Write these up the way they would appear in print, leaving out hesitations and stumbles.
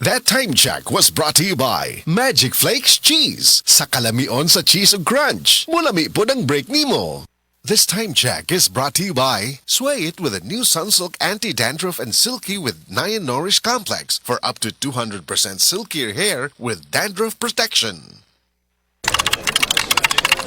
That time check was brought to you by Magic Flakes Cheese. Sa kalamion sa cheese ug crunch. Mulami po ng break nimo. This time check is brought to you by Sway It with a new Sunsilk Anti-Dandruff and Silky with Nian Nourish Complex for up to 200% silkier hair with dandruff protection.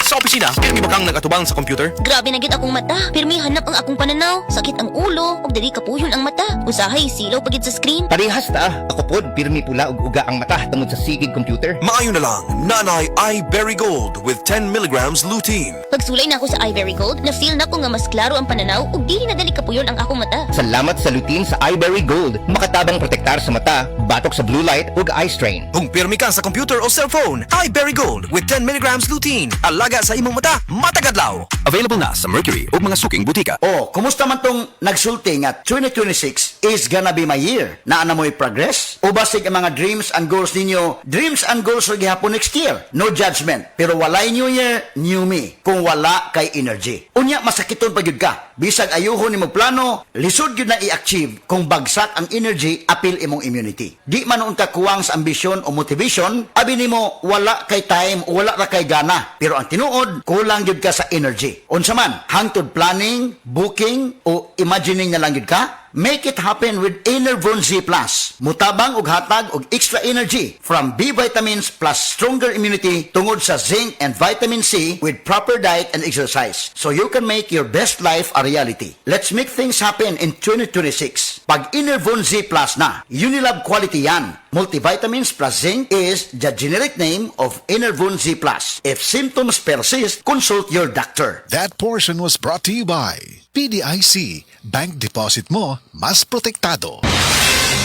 Sa opisina, pirmi ba kang nagatubang sa computer? Grabe na gid akong mata. Pirmi hanap ang akong pananaw. Sakit ang ulo, ug dili kapuyon ang mata. Usahay silaw pagid sa screen. Parehas ta. Ako pod, pirmi pula ug uga ang mata tungod sa sigig computer. Maayo na lang, Nanay Iberry Gold with 10 milligrams lutein. Pagsulay na ako sa Ivory Gold, na-feel na ko nga mas klaro ang pananaw ug dili na dali kapuyon ang akong mata. Salamat sa lutein sa Iberry Gold. Makatabang protektar sa mata, batok sa blue light ug eye strain. Kung pirmi ka sa computer o cellphone, Iberry Gold with 10 milligrams lutein. Alaga sa imong mata, matagadlaw. Available na sa Mercury o mga suking butika. Oh, kumusta man tong nagsulti nga 2026 is gonna be my year? Naa na mo'y progress? O basig ang mga dreams and goals ninyo, dreams and goals ug gihapon next year? No judgment. Pero walay new year, new me. Kung wala kay energy. Unya, masakiton pa gyud ka. Bisag ayuhon nimo plano, lisod gyud na i-achieve kung bagsak ang energy, apil imong immunity. Di man unta kuwang sa ambisyon o motivation, abi nimo wala kay time o wala ra kay gana. Pero ang tinuod, kulang gyud ka sa energy. Unsa man, hangtod planning, booking o imagining na lang gyud ka? Make it happen with Enervon Z+. Mutabang ug hatag og extra energy from B vitamins plus stronger immunity tungod sa zinc and vitamin C with proper diet and exercise. So you can make your best life a reality. Let's make things happen in 2026. Pag Enervon Z+ na, Unilab quality yan. Multivitamins plus zinc is the generic name of Enervon Z+. If symptoms persist, consult your doctor. That portion was brought to you by PDIC. Bank deposit mo, mas protektado.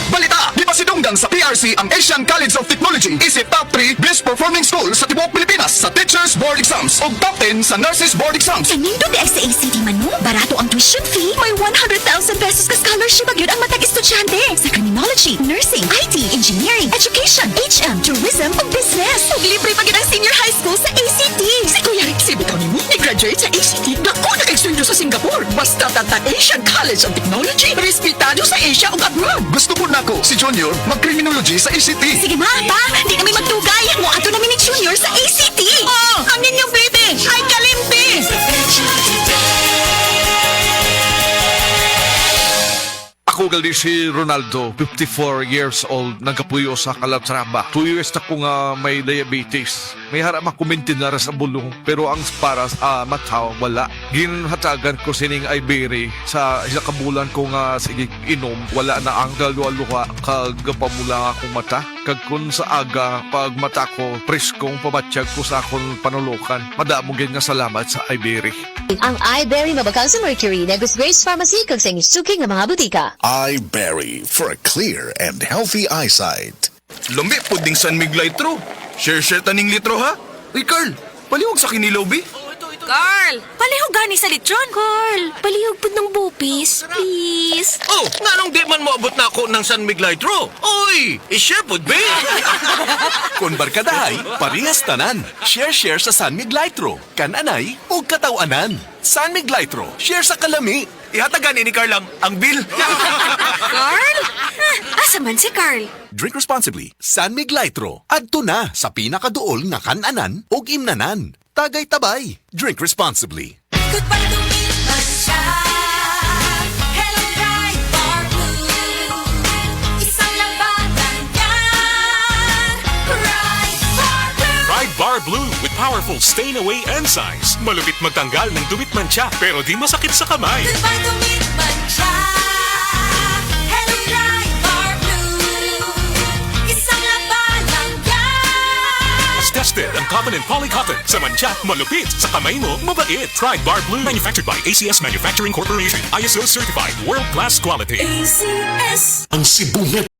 Balita! Di ba sidunggang sa PRC ang Asian College of Technology? Isip top 3 best performing school sa tibuok Pilipinas sa Teachers Board Exams o top 10 sa Nurses Board Exams. Kanindo di sa ACT man mo, barato ang tuition fee. May 100,000 pesos ka scholarship agad ang matag estudyante sa criminology, nursing, IT, engineering, education, HM, tourism o business. Ug libre pagid ang senior high school sa ACT. Si Kuya Rexy bitaw ni mo, ni-graduate sa ACT. Dako nag-exchange sa Singapore. Basta tata Asian College of Technology. Respetado sa Asia ug abroad. Gusto po na ako si Junior mag-criminology sa ACT. Sige ma, pa, di namin magtugay. Mo ato namin ni Junior sa ACT. Oh, ang inyong baby ay kalimpi. Ako gali si Ronaldo, 54 years old, nagkapuyo sa Calatrava. 2 years na ko nga may diabetes. May harap makumintin na sa bulong, pero ang para sa mataw, wala. Ginhatagan ko sining Iberry sa isa kabulan ko nga sige inom. Wala na ang dalwa-luha kagapamula akong mata. Kag kun sa aga, pag mata ko, preskong pabatsyag ko sa akong panulukan. Madamong nga salamat sa Iberry. Ang iBerry mabakal sa Mercury, Negus Grace Pharmacy, kag sa suking ng mga butika. iBerry for a clear and healthy eyesight. Lumbi puding San Miguelitro. Share taning litro ha? Uy Carl, palihog sa kinilaw bi. Carl, palihog gani sa litron. Carl, palihog po ng bupis, please. Oh, nga nung di man moabot na ako ng San Miguelitro. Oy, i-share po, be. Kung barkadahay, parehas tanan. Share sa San Miguelitro. Kananay o katawanan. San Miguelitro, share sa kalami. Ihatagan ni Carl ang bill. Carl? Asa man si Carl? Drink responsibly. San Miguelitro. Adto na sa pinakaduol nga kananan o imnanan. Tagay tabay. Drink responsibly. Goodbye to me, Masya. Hello, Pride Bar Blue. Isang labanan yan. Pride Bar Blue. Pride Bar Blue with powerful stain-away enzymes. Malupit magtanggal ng dumit mancha pero di masakit sa kamay. Goodbye to me, Masya. Hello, Pride Bar Blue. Isang labanan yan. As tested ang cotton and polycotton. Sa mancha, malupit. Sa kamay mo, mabait. Pride Bar Blue. Manufactured by ACS Manufacturing Corporation. ISO certified. World-class quality. ACS. Ang sibungat